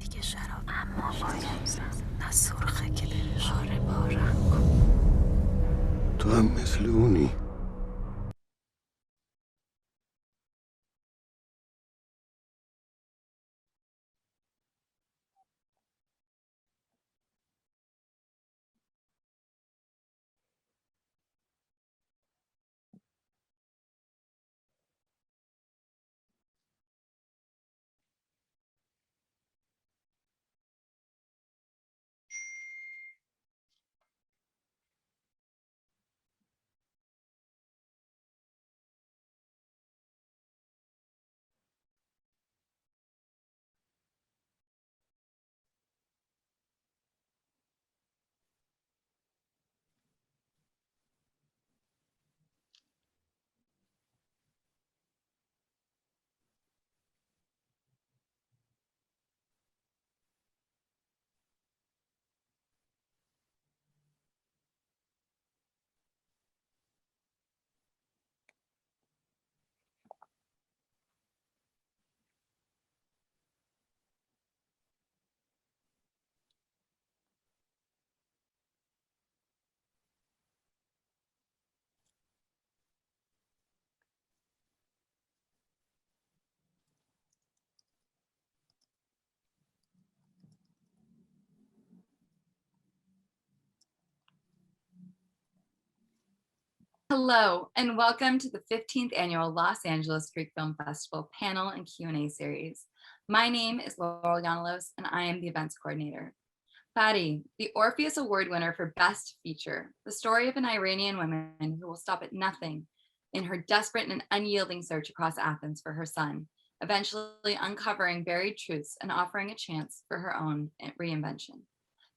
دیگه شراب اما نه سرخه که بره با رنگ. تو هم مثل اونی. Hello, and welcome to the 15th Annual Los Angeles Greek Film Festival panel and Q&A series. My name is Laurel Yanalos, and I am the events coordinator. Pari, the Orpheus Award winner for Best Feature, the story of an Iranian woman who will stop at nothing in her desperate and unyielding search across Athens for her son, eventually uncovering buried truths and offering a chance for her own reinvention.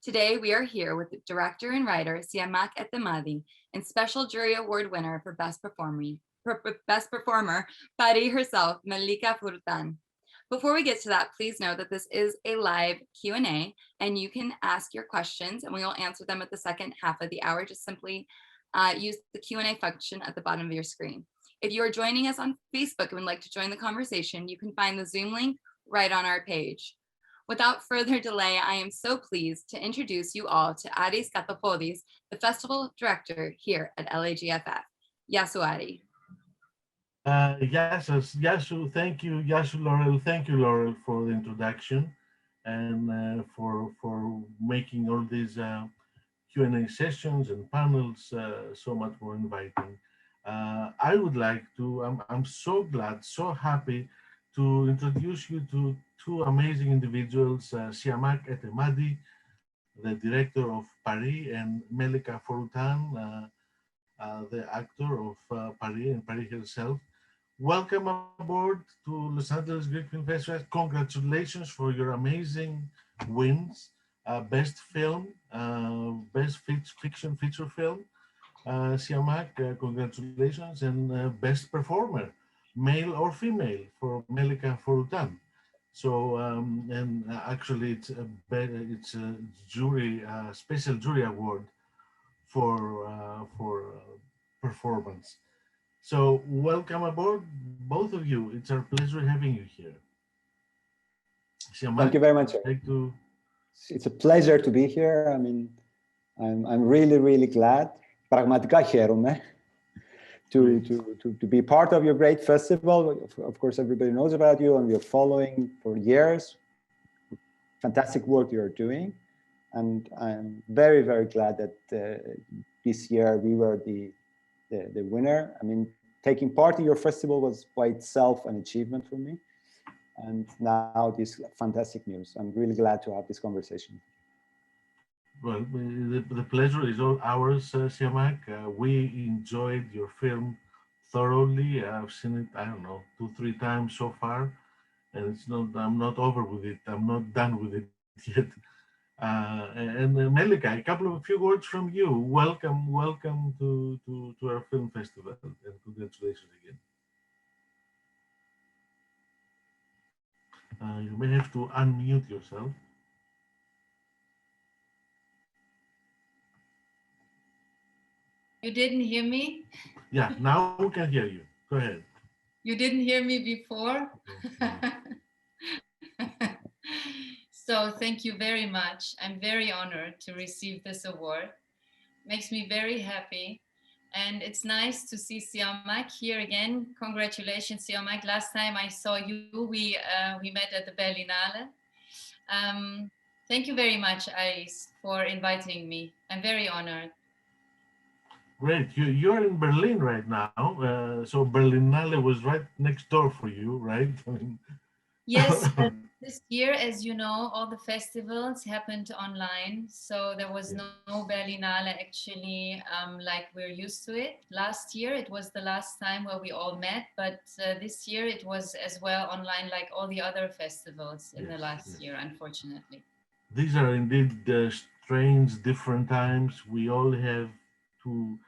Today, we are here with director and writer Siamak Etemadi and special jury award winner for Best Performer, Pari herself, Malika Furtan. Before we get to that, please know that this is a live Q&A and you can ask your questions and we will answer them at the second half of the hour. Just simply use the Q&A function at the bottom of your screen. If you are joining us on Facebook and would like to join the conversation, you can find the Zoom link right on our page. Without further delay, I am so pleased to introduce you all to Aris Katapodis, the festival director here at LAGFF. Yasu Ari. Yasu, thank you, Yasu Laurel. Thank you, Laurel, for the introduction and for making all these Q&A sessions and panels so much more inviting. I would like to. I'm so glad, so happy to introduce you to two amazing individuals, Siamak Etemadi, the director of Pari, and Melika Forutan, the actor of Pari and Pari herself. Welcome aboard to Los Angeles Greek Film Festival. Congratulations for your amazing wins. Best film, best fiction feature film. Siamak, congratulations, and best performer, male or female, for Melika Forutan. So, and actually, it's a jury, special jury award for performance. So, welcome aboard, both of you. It's our pleasure having you here. Thank you very much. It's a pleasure to be here. I mean, I'm really glad. Πραγματικά χαίρομαι to be part of your great festival. Of course, everybody knows about you and we're following for years. Fantastic work you're doing. And I'm very glad that this year we were the winner. I mean, taking part in your festival was by itself an achievement for me. And now this fantastic news. I'm really glad to have this conversation. Well, the pleasure is all ours, Siamak. We enjoyed your film thoroughly. I've seen it, I don't know, 2-3 times so far, and it's not. I'm not over with it. I'm not done with it yet. And Melika, a few words from you. Welcome to our film festival, and congratulations again. You may have to unmute yourself. You didn't hear me? Yeah, now we can hear you. Go ahead. You didn't hear me before? So thank you very much. I'm very honored to receive this award. Makes me very happy. And it's nice to see Siamak here again. Congratulations, Siamak. Last time I saw you, we met at the Berlinale. Thank you very much, Iris, for inviting me. I'm very honored. Great. You're in Berlin right now. So Berlinale was right next door for you, right? I mean, Yes, but this year, as you know, all the festivals happened online. So there was Yeah. no Berlinale actually like we're used to it. Last year, it was the last time where we all met. But this year, it was as well online like all the other festivals in the Yes, last yes. year, unfortunately. These are indeed strange, different times. We all have to.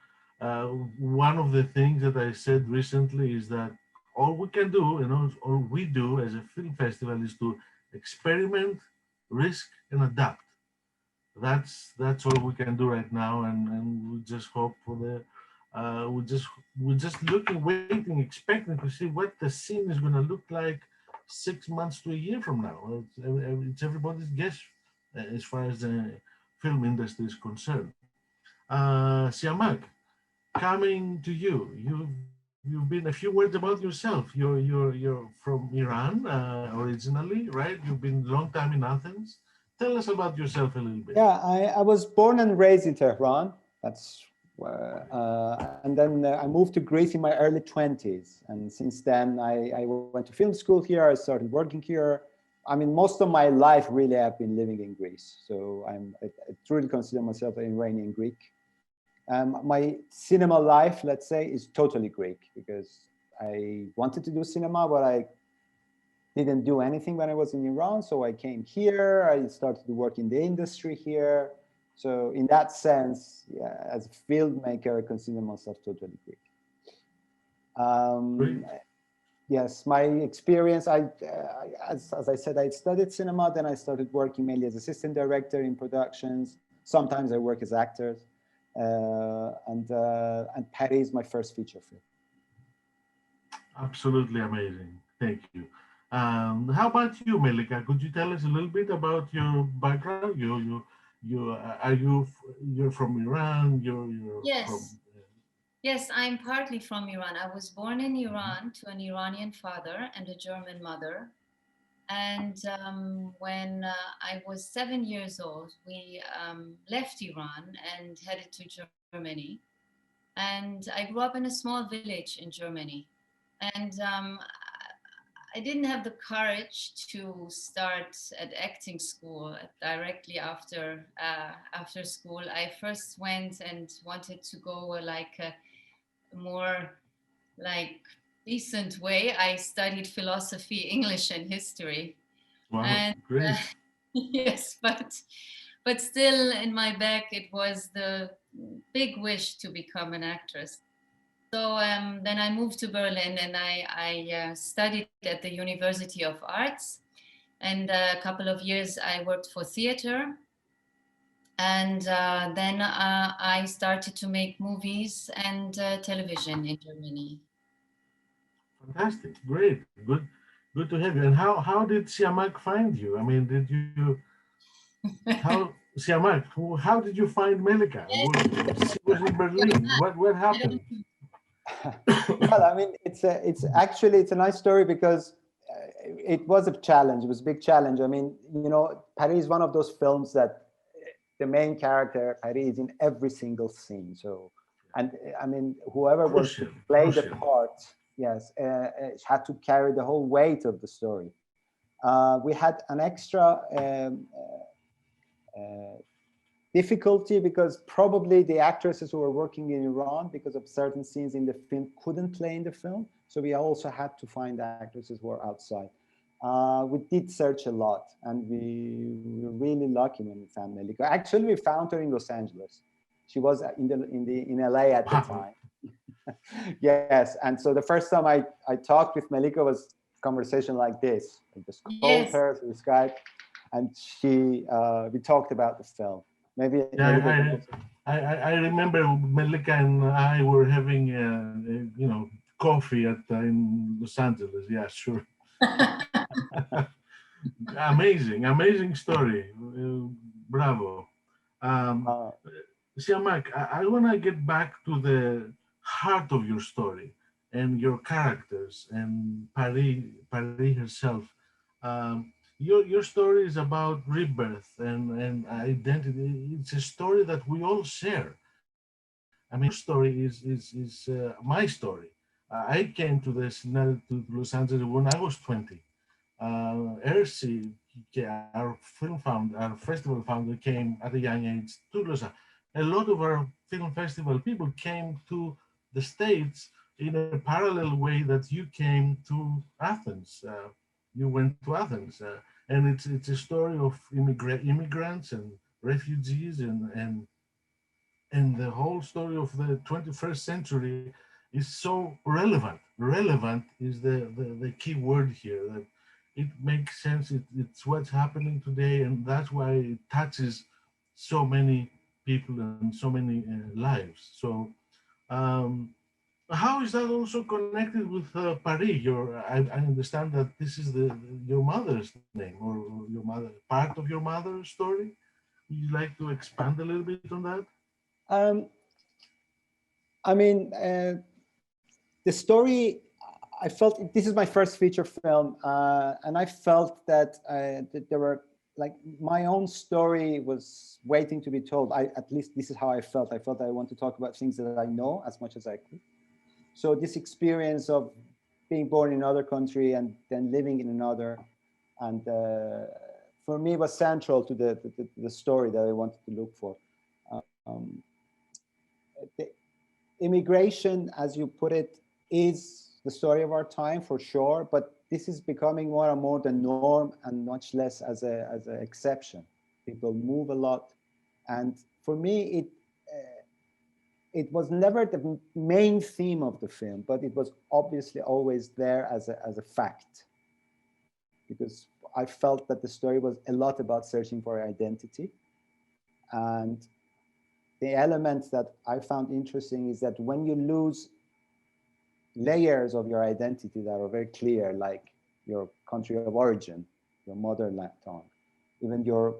One of the things that I said recently is that all we can do, all we do as a film festival is to experiment, risk, and adapt. That's all we can do right now, and we just hope for the. We're just looking, waiting, expecting to see what the scene is going to look like 6 months to a year from now. It's everybody's guess as far as the film industry is concerned. Siamak, coming to you, you've been a few words about yourself. You're from Iran originally, right? You've been a long time in Athens. Tell us about yourself a little bit. Yeah, I was born and raised in Tehran. That's and then I moved to Greece in my early 20s. And since then, I went to film school here. I started working here. I mean, most of my life really I've been living in Greece. So I truly consider myself an Iranian Greek. My cinema life, let's say, is totally Greek because I wanted to do cinema, but I didn't do anything when I was in Iran. So I came here, I started to work in the industry here. So in that sense, yeah, as a filmmaker, I consider myself totally Greek. Yes, my experience, as I said, I studied cinema, then I started working mainly as assistant director in productions. Sometimes I work as actors. And Pari is my first feature film. Absolutely amazing. Thank you. How about you, Melika? Could you tell us a little bit about your background? You're from Iran. You're from. Yes. Yes, I'm partly from Iran. I was born in Iran to an Iranian father and a German mother. And when I was 7 years old, we left Iran and headed to Germany. And I grew up in a small village in Germany. And I didn't have the courage to start at acting school directly after school. I first went and wanted to go like a more like decent way. I studied philosophy, English, and history. Wow, And great. yes, but still in my back it was the big wish to become an actress. So then I moved to Berlin and I studied at the University of Arts. And a couple of years I worked for theater. And then I started to make movies and television in Germany. Fantastic. Great. Good to have you. And how did Siamak find you? I mean, did you how Siamak? How did you find Melika? She was in Berlin. What happened? Well, I mean, it's actually a nice story because it was a challenge. It was a big challenge. I mean, Pari is one of those films that the main character, Pari, is in every single scene. So, and I mean, whoever was to play the part, yes, had to carry the whole weight of the story. We had an extra difficulty because probably the actresses who were working in Iran, because of certain scenes in the film, couldn't play in the film. So we also had to find actresses who were outside. We did search a lot, and we were really lucky when we found Melika. Actually, we found her in Los Angeles. She was in LA at the time. Yes, and so the first time I talked with Melika was a conversation like this. I just called her through Skype, and we talked about the film. Maybe I remember Melika and I were having coffee in Los Angeles. Yeah, sure. Amazing, amazing story. Bravo. Um, Uh, Siamak, I want to get back to the heart of your story and your characters and Pari herself. Um, your story is about rebirth and identity. It's a story that we all share. I mean, your story is my story. I came to to Los Angeles when I was 20. RC, our film founder, our festival founder, came at a young age to Los Angeles. A lot of our film festival people came to the States in a parallel way that you came to Athens. You went to Athens, and it's a story of immigrants and refugees and the whole story of the 21st century is so relevant. Relevant is the key word here. That it makes sense. It's what's happening today, and that's why it touches so many people and so many lives. So, um, how is that also connected with Paris? I understand that this is your mother's name or your mother part of your mother's story. Would you like to expand a little bit on that? um, I mean, the story, I felt this is my first feature film, and I felt that there were like my own story was waiting to be told. At least this is how I felt. I felt I want to talk about things that I know as much as I could. So this experience of being born in another country and then living in another, and for me was central to the story that I wanted to look for. Um, the immigration, as you put it, is the story of our time for sure, but this is becoming more and more the norm and much less as an exception. People move a lot, and for me, it was never the main theme of the film, but it was obviously always there as a fact, because I felt that the story was a lot about searching for identity. And the elements that I found interesting is that when you lose layers of your identity that are very clear, like your country of origin, your mother tongue, even your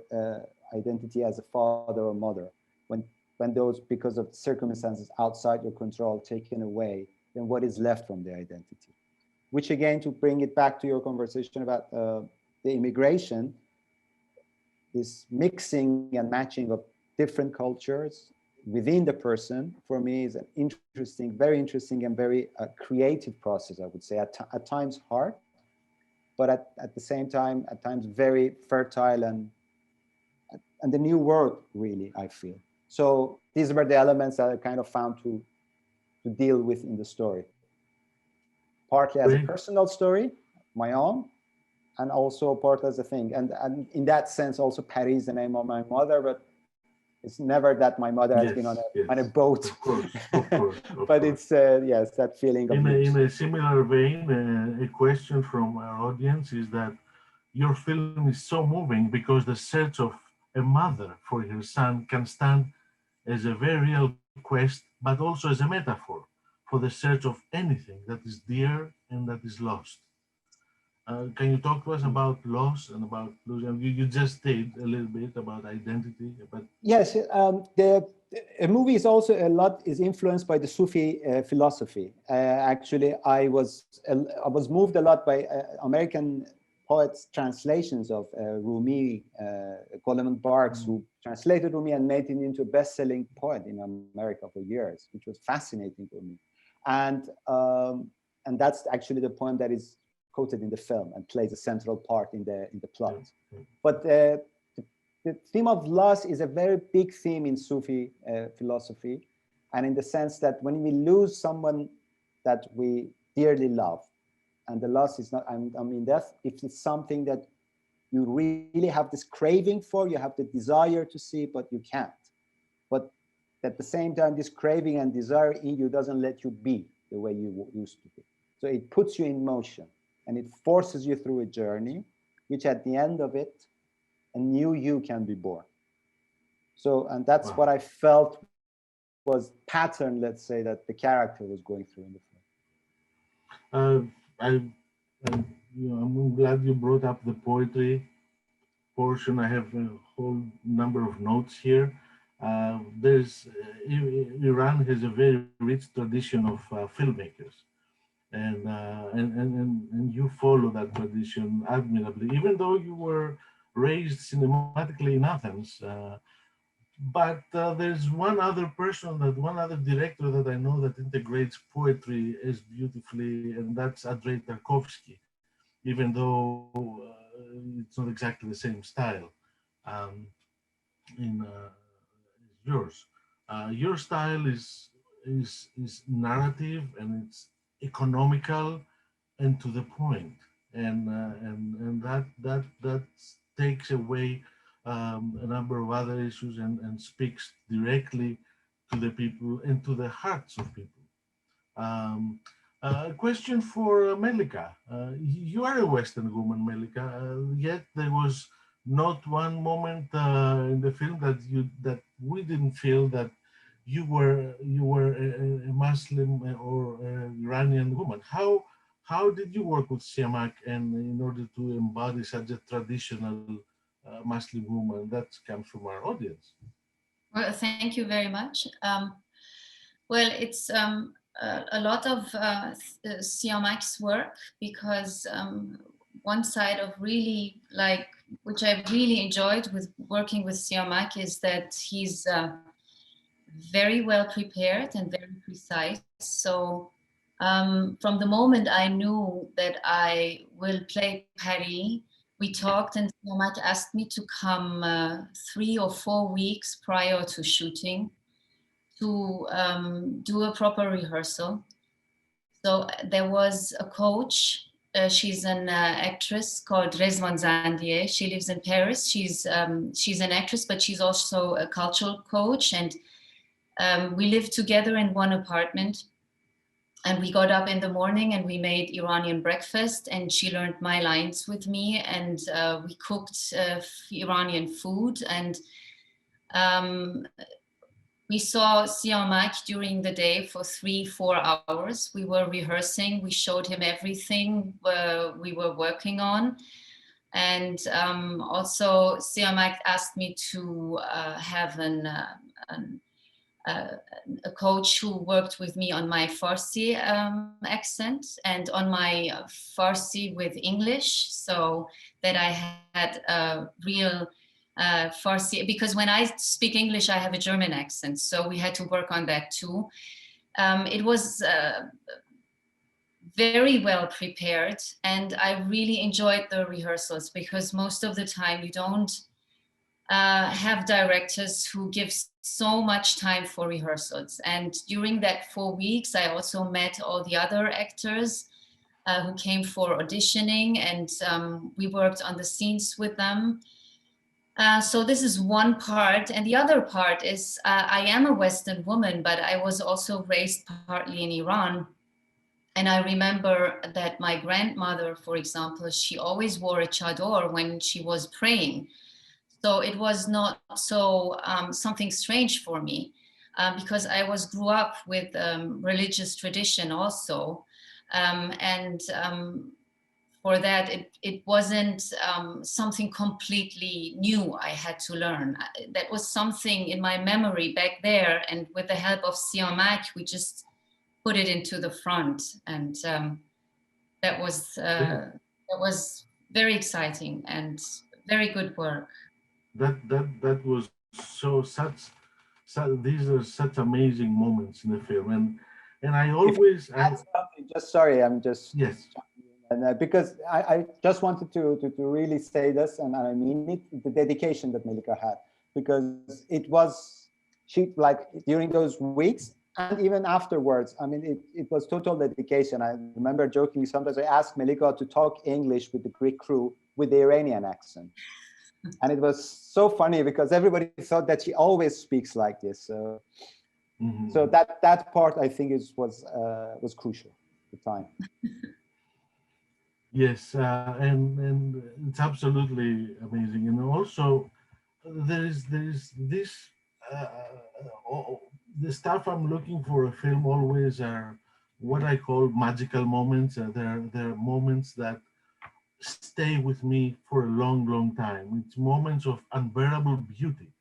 identity as a father or mother, when those, because of circumstances outside your control, taken away, then what is left from the identity? Which again, to bring it back to your conversation about the immigration, this mixing and matching of different cultures within the person, for me, is an very interesting and very creative process, I would say. At times hard, but at the same time, at times very fertile and the new world, really, I feel. So these were the elements that I kind of found to deal with in the story. Partly as a Great. personal story, my own, and also part as a thing. And in that sense, also Pari is the name of my mother, but it's never that my mother has been Yes, on a yes, boat. of course, of course, of But course. it's, yes, that feeling of In loose. a similar vein, a question from our audience is that your film is so moving because the search of a mother for her son can stand as a very real quest, but also as a metaphor for the search of anything that is dear and that is lost. Can you talk to us about loss and about losing? You just did a little bit about identity, but Yes, the a movie is also a lot is influenced by the Sufi philosophy. Actually, I was moved a lot by American poets' translations of Rumi, Coleman Barks, who translated Rumi and made him into a best-selling poet in America for years, which was fascinating for me. And that's actually the poem that is quoted in the film and plays a central part in the plot. But the theme of loss is a very big theme in Sufi philosophy, and in the sense that when we lose someone that we dearly love, and the loss is not, I mean, death, if it's something that you really have this craving for, you have the desire to see, but you can't. But at the same time, this craving and desire in you doesn't let you be the way you used to be. So it puts you in motion, and it forces you through a journey, which at the end of it, a new you can be born. So, and that's what I felt was pattern, let's say, that the character was going through in the film. I, I'm glad you brought up the poetry portion. I have a whole number of notes here. Iran has a very rich tradition of filmmakers, and you follow that tradition admirably, even though you were raised cinematically in Athens. But there's one other director that I know that integrates poetry as beautifully, and that's Andrei Tarkovsky, even though it's not exactly the same style um, in yours. Your style is narrative, and it's economical and to the point, and that takes away a number of other issues, and speaks directly to the people and to the hearts of people. Um, a question for Melika. You are a Western woman, Melika, yet there was not one moment in the film that we didn't feel that you were a Muslim or Iranian woman. How did you work with Siamak and in order to embody such a traditional Muslim woman? That comes from our audience. Well, thank you very much. Well, it's a lot of Siamak's work, because one side of really like, which I really enjoyed with working with Siamak, is that he's very well prepared and very precise. So from the moment I knew that I will play Pari, we talked, and Siamak asked me to come 3 or 4 weeks prior to shooting to do a proper rehearsal. So there was a coach. She's an actress called Rezvan Zandier. She lives in Paris. She's an actress, but she's also a cultural coach. And we lived together in one apartment. And we got up in the morning and we made Iranian breakfast. And she learned my lines with me. And we cooked Iranian food. And we saw Siamak during the day for 3-4 hours. We were rehearsing. We showed him everything we were working on. And also Siamak asked me to have a coach who worked with me on my Farsi accent and on my Farsi with English, so that I had a real Farsi, because when I speak English, I have a German accent. So we had to work on that too. It was very well prepared, and I really enjoyed the rehearsals, because most of the time you don't have directors who give so much time for rehearsals. And during that 4 weeks, I also met all the other actors who came for auditioning, and we worked on the scenes with them. So this is one part. And the other part is I am a Western woman, but I was also raised partly in Iran. And I remember that my grandmother, for example, she always wore a chador when she was praying. So it was not so something strange for me, because I grew up with religious tradition also. And for that, it wasn't something completely new I had to learn. That was something in my memory back there, and with the help of Siamak, we just put it into the front, and that was very exciting and very good work. That was these are such amazing moments in the film, and I always just sorry, I'm just yes. And because I just wanted to really say this, and I mean it, the dedication that Melika had, because it was, she, like, during those weeks and even afterwards, I mean, it was total dedication. I remember joking, sometimes I asked Melika to talk English with the Greek crew with the Iranian accent. And it was so funny because everybody thought that she always speaks like this. So, so that part, I think, was crucial at the time. Yes, and it's absolutely amazing. And also, there's this the stuff I'm looking for a film always are what I call magical moments. There are moments that stay with me for a long, long time. It's moments of unbearable beauty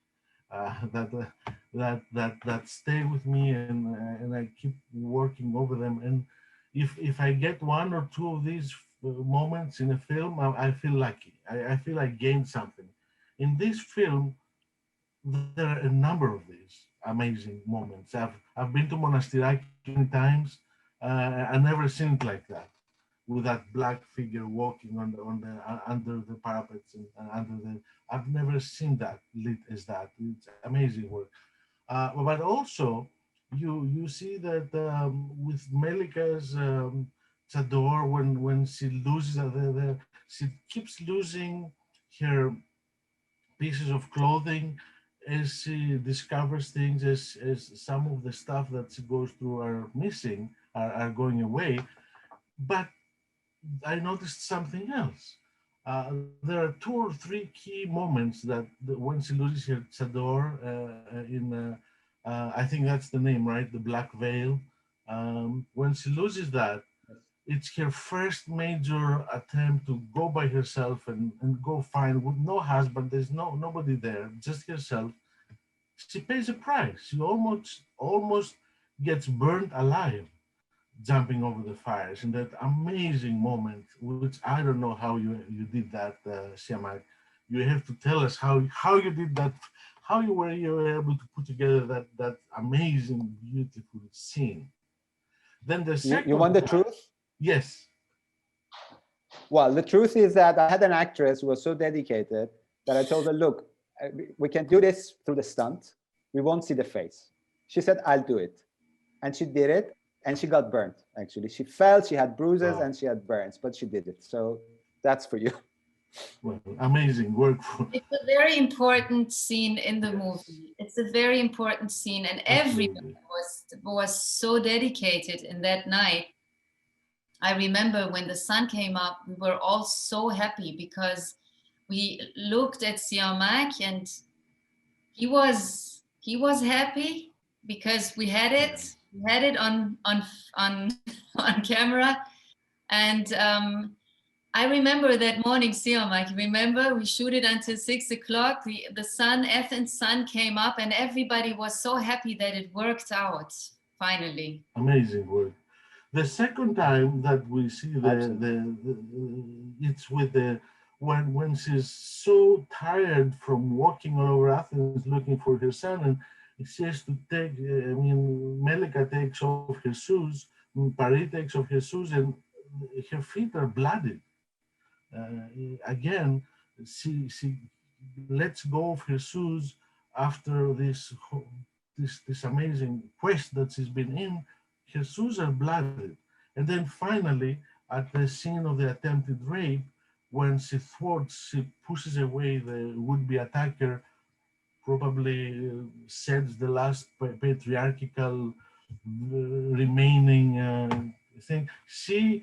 that stay with me, and I keep working over them. And if I get one or two of these moments in a film, I feel lucky. I feel I gained something. In this film, there are a number of these amazing moments. I've been to Monastiraki many times. I never seen it like that, with that black figure walking under the parapets and under the. I've never seen that lit as that. It's amazing work. But also, you see that with Melika's Chador, when she loses she keeps losing her pieces of clothing as she discovers things, as some of the stuff that she goes through are missing, are going away. But I noticed something else. There are two or three key moments that when she loses her chador I think that's the name, right? The black veil. When she loses that, it's her first major attempt to go by herself and go find with no husband. There's nobody there, just herself. She pays a price. She almost gets burned alive jumping over the fires in that amazing moment, which I don't know how you did that, Siamak. You have to tell us how you did that, how you were able to put together that amazing, beautiful scene. Then the second You want the truth? Yes. Well, the truth is that I had an actress who was so dedicated that I told her, look, we can do this through the stunt. We won't see the face. She said, I'll do it. And she did it, and she got burnt, actually. She fell, she had bruises, Wow. and she had burns, but she did it. So that's for you. Well, amazing work. It's a very important scene in the movie. It's a very important scene, and everyone was so dedicated in that night. I remember when the sun came up, we were all so happy because we looked at Siamak and he was happy because we had it. We had it on on camera, and I remember that morning, Siamak. Remember, we shoot it until 6 o'clock. The sun, Athens sun, came up, and everybody was so happy that it worked out finally. Amazing work. The second time that we see it's with the when she's so tired from walking all over Athens looking for her son, and she has to take. Melika takes off her shoes, Pari takes off her shoes, and her feet are bloody. Again, she lets go of her shoes after this amazing quest that she's been in. Her shoes are blooded, and then finally, at the scene of the attempted rape, when she pushes away the would-be attacker, probably sets the last patriarchal remaining thing. She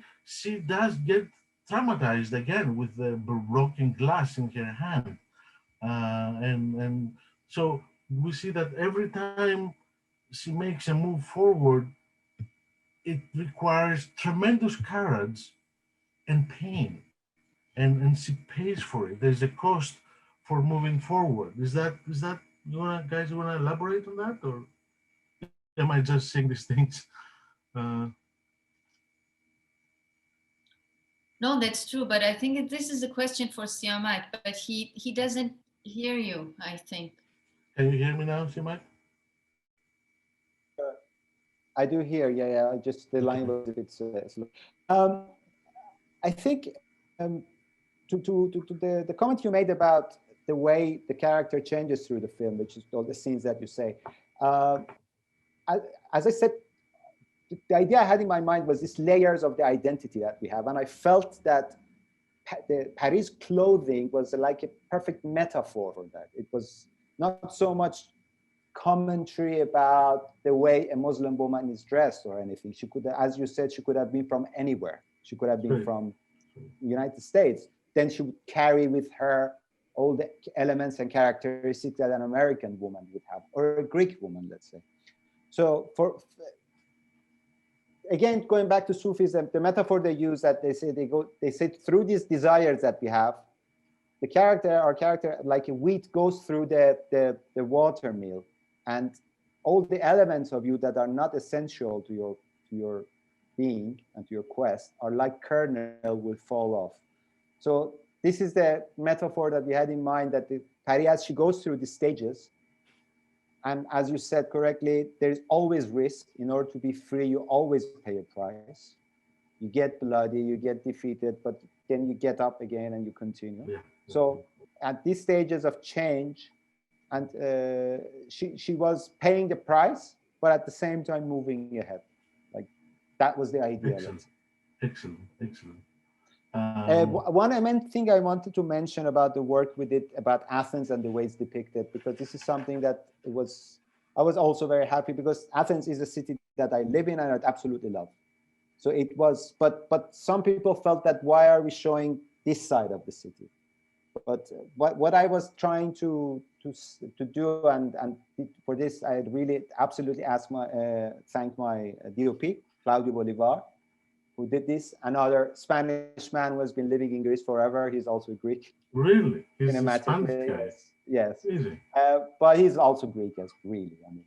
does get traumatized again with the broken glass in her hand, and so we see that every time she makes a move forward, it requires tremendous courage and pain, and she pays for it. There's a cost for moving forward. Is that guys wanna elaborate on that, or am I just saying these things? No, that's true, but I think this is a question for Siamak, but he doesn't hear you, I think. Can you hear me now, Siamak? I do hear, yeah. Just the line was a bit slow. I think to the comment you made about the way the character changes through the film, which is all the scenes that you say. As I said, the idea I had in my mind was these layers of the identity that we have, and I felt that the Paris clothing was like a perfect metaphor for that. It was not so much commentary about the way a Muslim woman is dressed or anything. She could, as you said, she could have been from anywhere. She could have been from the United States. Then she would carry with her all the elements and characteristics that an American woman would have, or a Greek woman, let's say. So again, going back to Sufism, the metaphor they use that they say through these desires that we have, our character, like a wheat goes through the water mill, and all the elements of you that are not essential to your being and to your quest are like kernel will fall off. So this is the metaphor that we had in mind, that Pari, as she goes through the stages, and as you said correctly, there's always risk. In order to be free, you always pay a price. You get bloody, you get defeated, but then you get up again and you continue. Yeah. So at these stages of change, and she was paying the price, but at the same time moving ahead. Like that was the idea. Excellent. One main thing I wanted to mention about the work we did about Athens and the way it's depicted, because this is something that I was also very happy, because Athens is a city that I live in and I absolutely love. So it was, but some people felt that why are we showing this side of the city? But what I was trying to do, and for this I really absolutely thank my DOP, Claudio Bolivar, who did this. Another Spanish man who has been living in Greece forever. He's also Greek. Really? He's a Spanish guy? Yes. Really? But he's also Greek, really. I mean,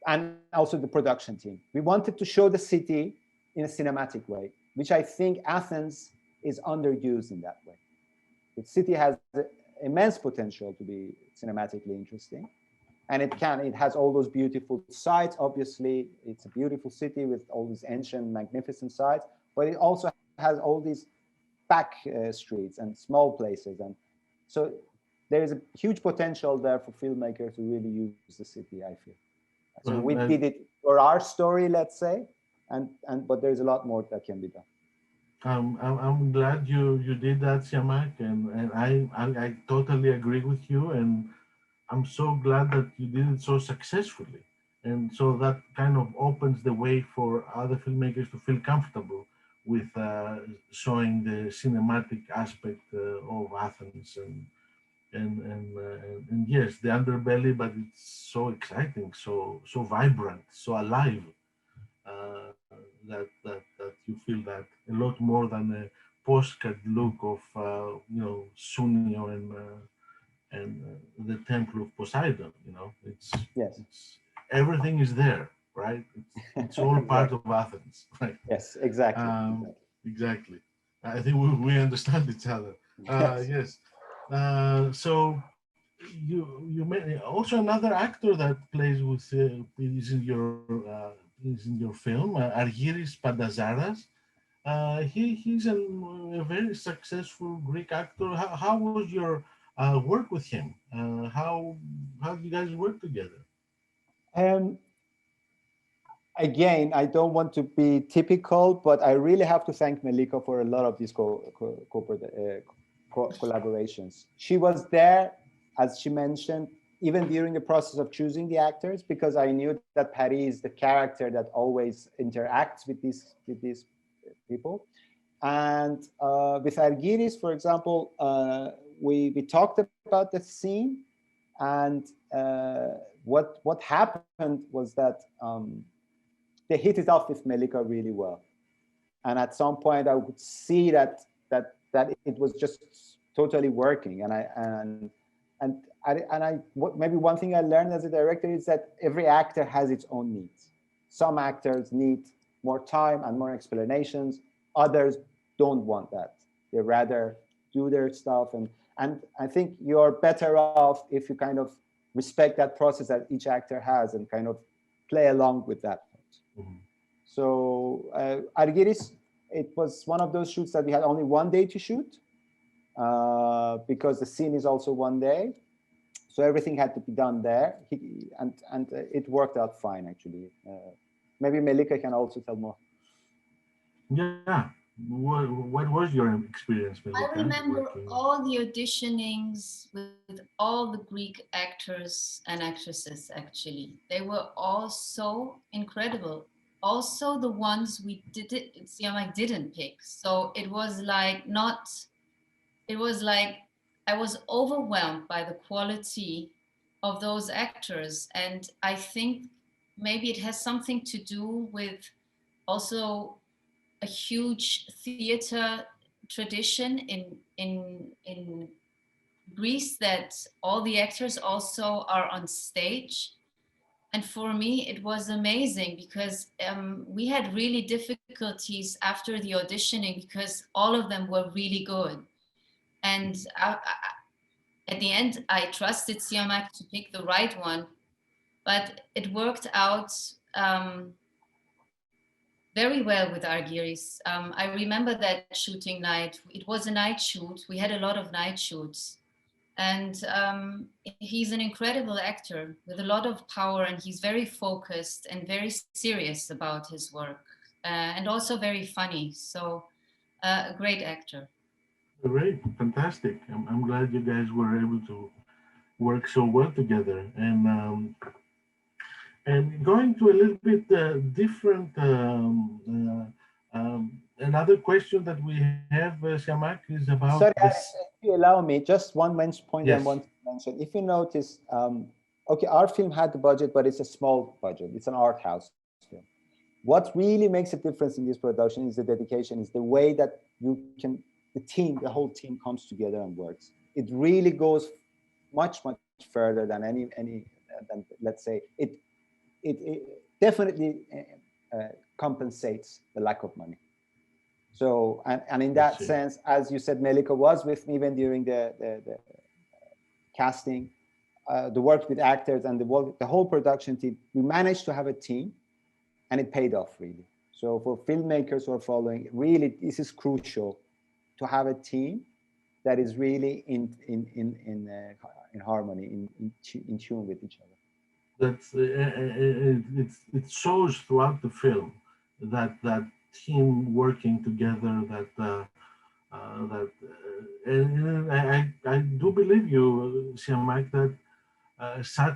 and also the production team. We wanted to show the city in a cinematic way, which I think Athens is underused in that way. The city has immense potential to be cinematically interesting. And it has all those beautiful sites. Obviously, it's a beautiful city with all these ancient, magnificent sites, but it also has all these back streets and small places. And so there is a huge potential there for filmmakers to really use the city, I feel. So we did it for our story, let's say, but there's a lot more that can be done. I'm glad you did that, Siamak, and I totally agree with you, and I'm so glad that you did it so successfully, and so that kind of opens the way for other filmmakers to feel comfortable with showing the cinematic aspect of Athens, and yes, the underbelly, but it's so exciting, so vibrant, so alive. That you feel that a lot more than a postcard look of Sunio and the temple of Poseidon. It's everything is there, right? It's all part of Athens, right? Yes, exactly. Exactly. I think we understand each other. Yes. So you made also another actor that plays with is in your film, Argyris Pandazaras. He's a very successful Greek actor. How was your work with him? How did you guys work together? Again, I don't want to be typical, but I really have to thank Melika for a lot of these collaborations. She was there, as she mentioned, even during the process of choosing the actors, because I knew that Pari is the character that always interacts with these people. And with Argyris, for example, we talked about the scene, and what happened was that they hit it off with Melika really well. And at some point, I would see that it was just totally working. Maybe one thing I learned as a director is that every actor has its own needs. Some actors need more time and more explanations. Others don't want that. They rather do their stuff. And I think you're better off if you kind of respect that process that each actor has and kind of play along with that. Mm-hmm. So Argyris, it was one of those shoots that we had only one day to shoot because the scene is also one day. So everything had to be done there, and it worked out fine, actually. Maybe Melika can also tell more. Yeah. What was your experience, Melika? I remember all the auditionings with all the Greek actors and actresses, actually. They were all so incredible. Also the ones Siamak didn't pick. So it was like I was overwhelmed by the quality of those actors. And I think maybe it has something to do with also a huge theater tradition in Greece, that all the actors also are on stage. And for me, it was amazing because we had really difficulties after the auditioning because all of them were really good. And at the end, I trusted Siamak to pick the right one, but it worked out very well with Argyris. I remember that shooting night. It was a night shoot. We had a lot of night shoots. And he's an incredible actor with a lot of power, and he's very focused and very serious about his work, and also very funny. So, a great actor. Great, fantastic. I'm glad you guys were able to work so well together. And going to a little bit different, another question that we have, Shamak, is about Sorry, this. Alex, if you allow me, just one point I Yes. want to mention. If you notice, okay, our film had the budget, but it's a small budget. It's an art house film. What really makes a difference in this production is the dedication, is the way that you can, the whole team comes together and works. It really goes much further than than, let's say, it definitely compensates the lack of money. So, and in that sense, as you said, Melika was with me even during the casting, the work with actors and the whole production team. We managed to have a team, and it paid off really. So for filmmakers who are following, really, this is crucial to have a team that is really in harmony, in tune with each other. That's it shows throughout the film that team working together, and I do believe you, Siamak, that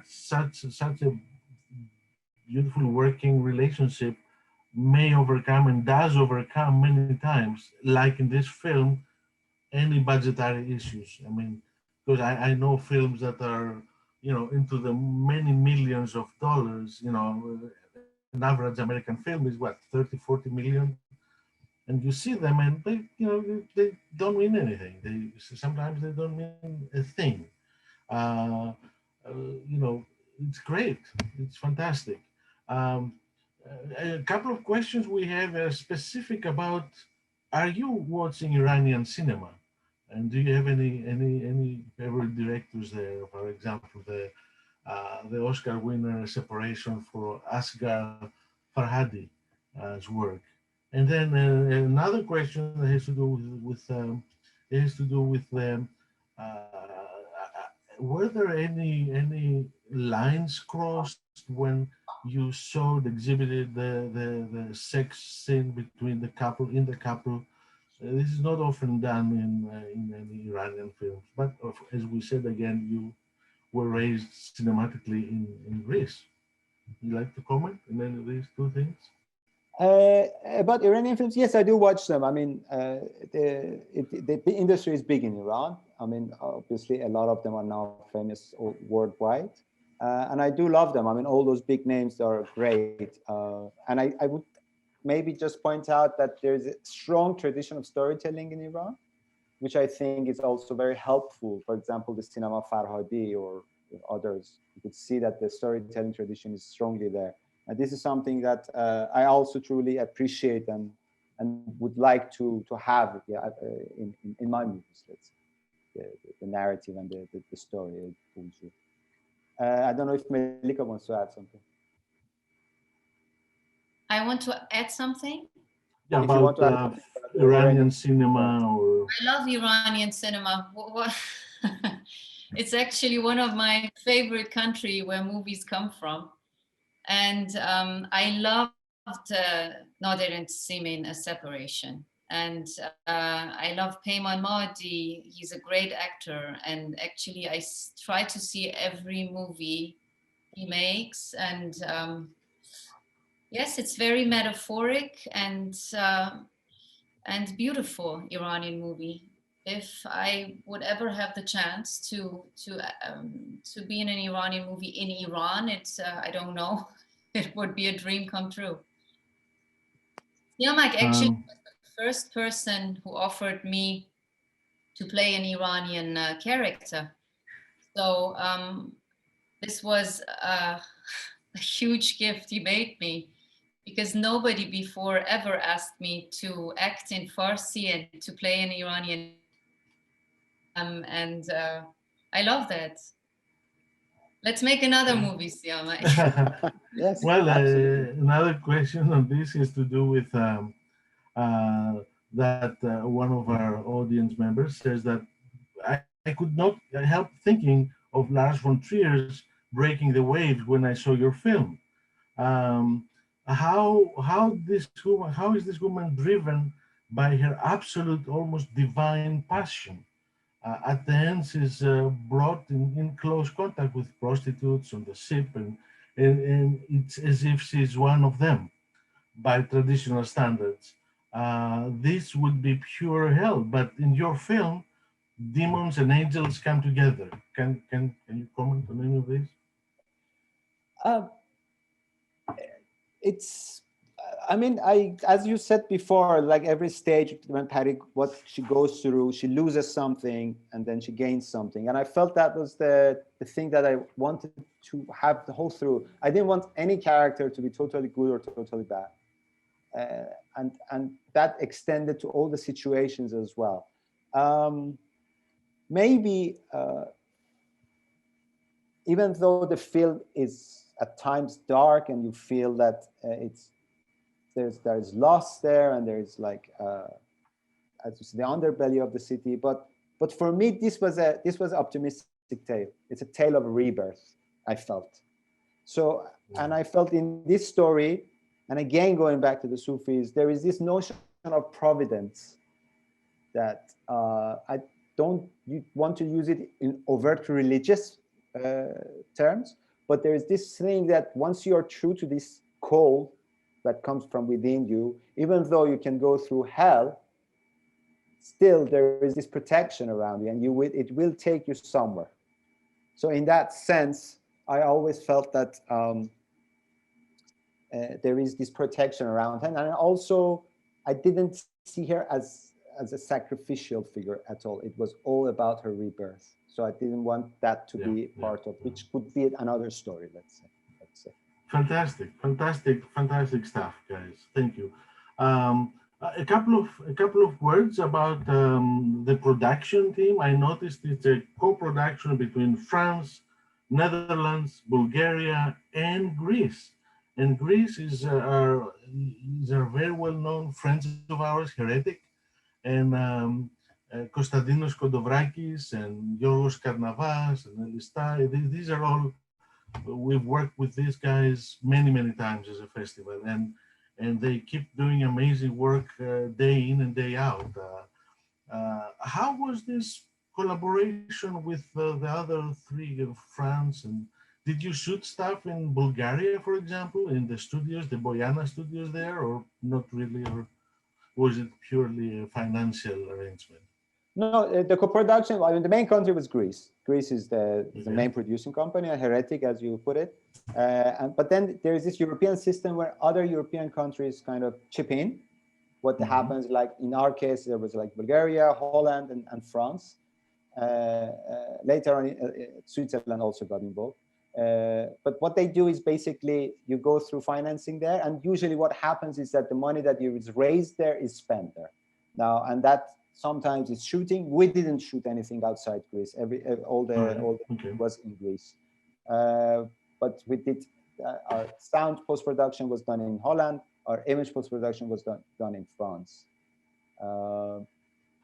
such a beautiful working relationship may overcome and does overcome many times, like in this film, any budgetary issues. I mean, because I know films that are, into the many millions of dollars. An average American film is what, 30, 40 million? And you see them and they don't mean anything. Sometimes they don't mean a thing. Uh, it's great. It's fantastic. Um, a couple of questions we have specific about, are you watching Iranian cinema? And do you have any favorite directors there? For example, the Oscar winner Separation for Asghar Farhadi's work. And then another question that has to do with were there any lines crossed when you showed exhibited the sex scene between the couple in the couple? This is not often done in any Iranian films, but as we said again, you were raised cinematically in Greece. You like to comment on any of these two things? About Iranian films, yes, I do watch them. I mean, the industry is big in Iran. I mean, obviously, a lot of them are now famous worldwide. And I do love them. I mean, all those big names are great. And I would maybe just point out that there's a strong tradition of storytelling in Iran, which I think is also very helpful. For example, the cinema Farhadi or others, you could see that the storytelling tradition is strongly there. And this is something that I also truly appreciate and would like to have in my movies. Let's say, the narrative and the story it pulls you. I don't know if Melika wants to add something. I want to add something. Yeah, about Iranian cinema or. I love Iranian cinema. It's actually one of my favorite country where movies come from. And I loved Nader and Simin, A Separation. And I love Peyman Maadi. He's a great actor. And actually, I try to see every movie he makes. And yes, it's very metaphoric and beautiful Iranian movie. If I would ever have the chance to be in an Iranian movie in Iran, it's I don't know it would be a dream come true. Siamak actually was the first person who offered me to play an Iranian character. So this was a huge gift he made me, because nobody before ever asked me to act in Farsi and to play an Iranian. And I love that. Let's make another movie, Siamak. Yes, Well, absolutely. another question on this is to do with that one of our audience members says that I could not help thinking of Lars von Trier's Breaking the Waves when I saw your film. Um, how is this woman driven by her absolute, almost divine passion? At the end, she's brought in close contact with prostitutes on the ship, and it's as if she's one of them by traditional standards. This would be pure hell, but in your film, demons and angels come together. Can you comment on any of this? Uh, it's I mean, as you said before, like every stage when Pari, what she goes through, she loses something and then she gains something, and I felt that was the thing that I wanted to have the whole through. I didn't want any character to be totally good or totally bad, and that extended to all the situations as well. Maybe even though the film is at times dark and you feel that there's loss there, and there's like as you say, the underbelly of the city, but for me this was optimistic tale. It's a tale of rebirth, I felt. So, and I felt in this story, and again going back to the Sufis, there is this notion of providence that I don't want to use it in overt religious terms, but there is this thing that once you are true to this call that comes from within you, even though you can go through hell, still there is this protection around you, and it will take you somewhere. So in that sense, I always felt that there is this protection around her, and also I didn't see her as a sacrificial figure at all. It was all about her rebirth. So I didn't want that to be part of, which could be another story, let's say. Fantastic stuff, guys. Thank you. A couple of words about the production team. I noticed it's a co-production between France, Netherlands, Bulgaria, and Greece. And Greece is a very well-known friends of ours, Heretic, and Konstantinos Kondovrakis and Yorgos Karnavas and Elista. These are all, we've worked with these guys many times as a festival, and they keep doing amazing work day in and day out. How was this collaboration with the other three, France, and did you shoot stuff in Bulgaria, for example, in the studios, the Boyana studios there, or not really, or was it purely a financial arrangement? No, the co-production, I mean, the main country was Greece. Greece is the main producing company, a Heretic, as you put it. But then there is this European system where other European countries kind of chip in. What happens, like in our case, there was like Bulgaria, Holland, and France. Later on, Switzerland also got involved. But what they do is basically you go through financing there, and usually what happens is that the money that is raised there is spent there. Now, and that sometimes it's shooting. We didn't shoot anything outside Greece. All the was in Greece. But we did our sound post-production was done in Holland. Our image post-production was done in France.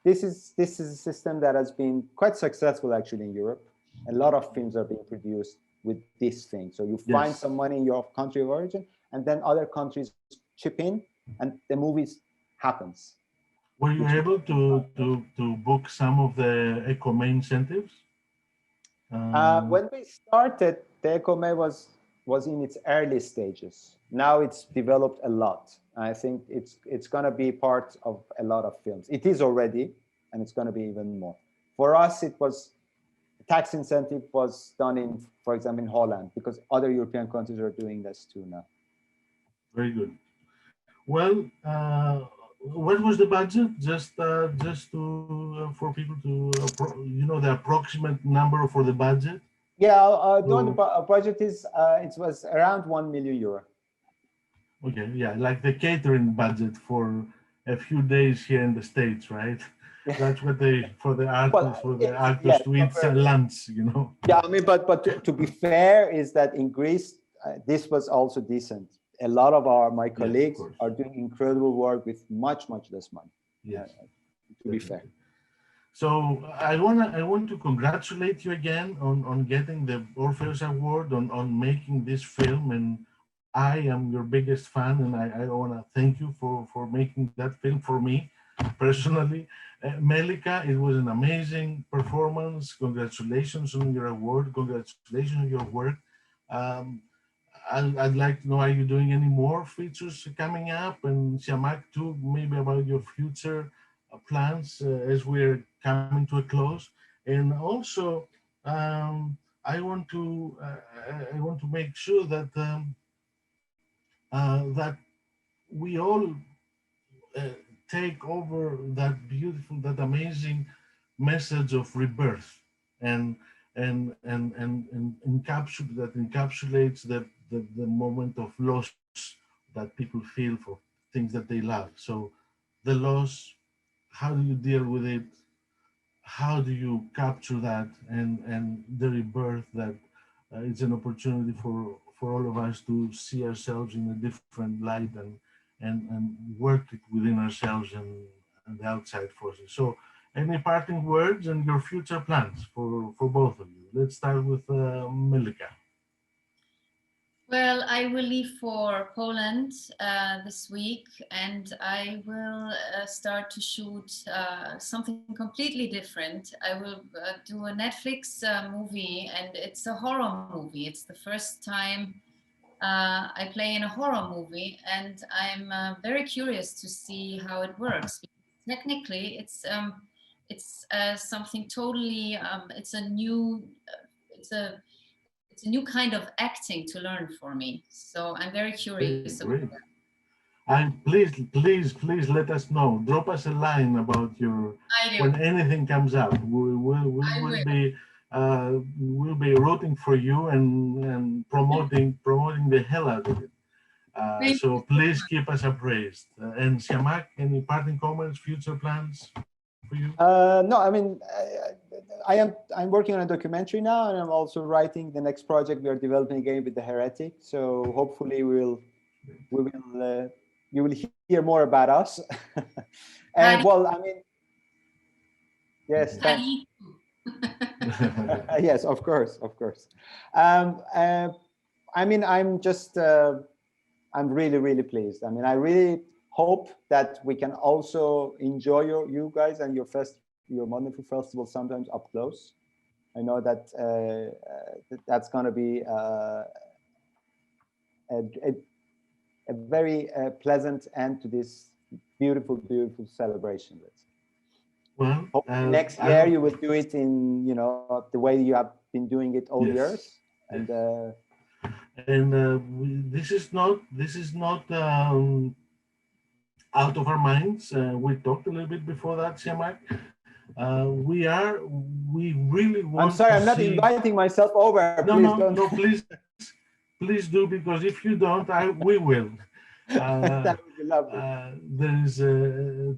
This is a system that has been quite successful actually in Europe. A lot of films are being produced with this thing. So you find some money in your country of origin, and then other countries chip in, and the movies happens. Were you able to book some of the ECOME incentives? When we started, the ECOME was in its early stages. Now it's developed a lot. I think it's going to be part of a lot of films. It is already, and it's going to be even more. For us, it was tax incentive was done in, for example, in Holland, because other European countries are doing this too now. Very good. Well, what was the budget? Just to for people to the approximate number for the budget. Yeah, no, the So budget is it was around 1 million euro. okay, yeah, like the catering budget for a few days here in the States, right? Yeah. That's what they for the Well, artists it's, yeah, actors to eat lunch, you know. yeah. I mean, but to be fair, is that in Greece, this was also decent. A lot of my Yes, of colleagues course. are doing incredible work with much less money. Yes, To be fair. definitely. So I want to congratulate you again on getting the Orpheus Award on making this film, and I am your biggest fan, and I want to thank you for making that film for me personally. Melika, it was an amazing performance. Congratulations on your award. Congratulations on your work. Um, I'd like to know, are you doing any more features coming up? And Siamak too, maybe about your future plans as we're coming to a close. And also, I want to make sure that we all uh, take over that beautiful, that amazing message of rebirth, and that encapsulates the moment of loss that people feel for things that they love. So the loss, how do you deal with it? How do you capture that, and the rebirth that it's an opportunity for all of us to see ourselves in a different light, and work it within ourselves and the outside forces. So any parting words and your future plans for both of you? Let's start with Melika. Well, I will leave for Poland this week, and I will start to shoot something completely different. I will do a Netflix movie, and it's a horror movie. It's the first time I play in a horror movie, and I'm very curious to see how it works. Technically, it's something totally. It's a it's a new kind of acting to learn for me. So I'm very Great, curious about great. that. And please let us know. Drop us a line about your I do. when anything comes up. We I will. will be rooting for you and promoting the hell out of it. Thank So you. please keep us appraised. And Siamak, any parting comments, future plans for you? No, I mean, I'm working on a documentary now, and I'm also writing the next project we are developing again with the Heretic. So hopefully you will hear more about us. And Pari, well, I mean, yes, thanks. Pari. Yes, of course, of course. I mean, I'm really pleased. I mean, I really hope that we can also enjoy you guys and your wonderful festival sometimes up close. I know that that's going to be a very pleasant end to this beautiful celebration. Well, Hopefully next I year don't, you will do it in the way you have been doing it all yes, years. yes. And This is not out of our minds. We talked a little bit before that, Siamak. We really I'm want sorry, to I'm not see. inviting myself over. No, Please no, don't. no, please do, because if you don't, we will. That would be lovely. There is a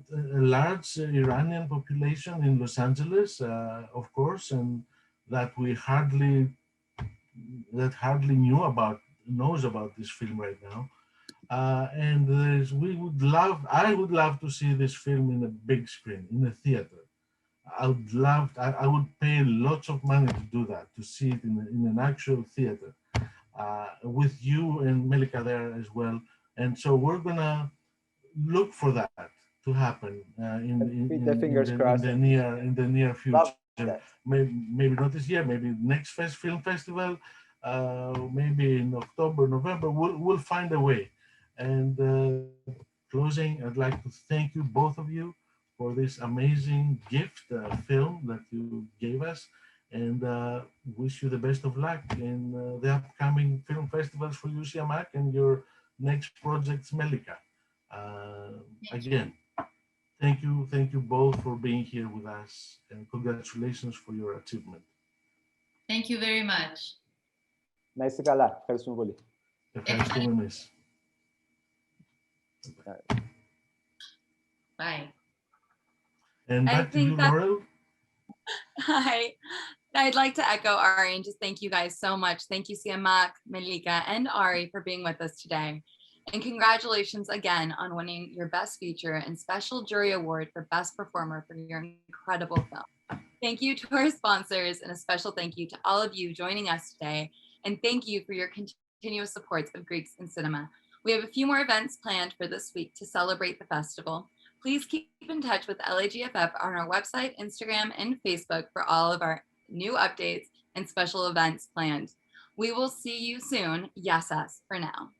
large Iranian population in Los Angeles, of course, and that hardly knows about this film right now. And I would love to see this film in a big screen, in a theater. I would pay lots of money to do that, to see it in an actual theater, with you and Melika there as well. And so we're gonna look for that to happen Keep the fingers crossed. in the near Love future. that. Maybe not this year, maybe next film festival, maybe in October, November. We'll find a way. And closing, I'd like to thank you, both of you, for this amazing gift film that you gave us, and wish you the best of luck in the upcoming film festivals for you, Siamak, and your next projects, Melika. Thank you. Again, thank you both for being here with us, and congratulations for your achievement. Thank you very much. Να είστε καλά. Ευχαριστούμε πολύ. Ευχαριστούμε εμείς. Bye. And I back to you, think that- Laurel. Hi. I'd like to echo Ari and just thank you guys so much. Thank you, Siamak, Malika, and Ari for being with us today. And congratulations again on winning your Best Feature and Special Jury Award for Best Performer for your incredible film. Thank you to our sponsors, and a special thank you to all of you joining us today. And thank you for your continuous support of Greeks in Cinema. We have a few more events planned for this week to celebrate the festival. Please keep in touch with LAGFF on our website, Instagram, and Facebook for all of our new updates and special events planned. We will see you soon. Yes, us for now.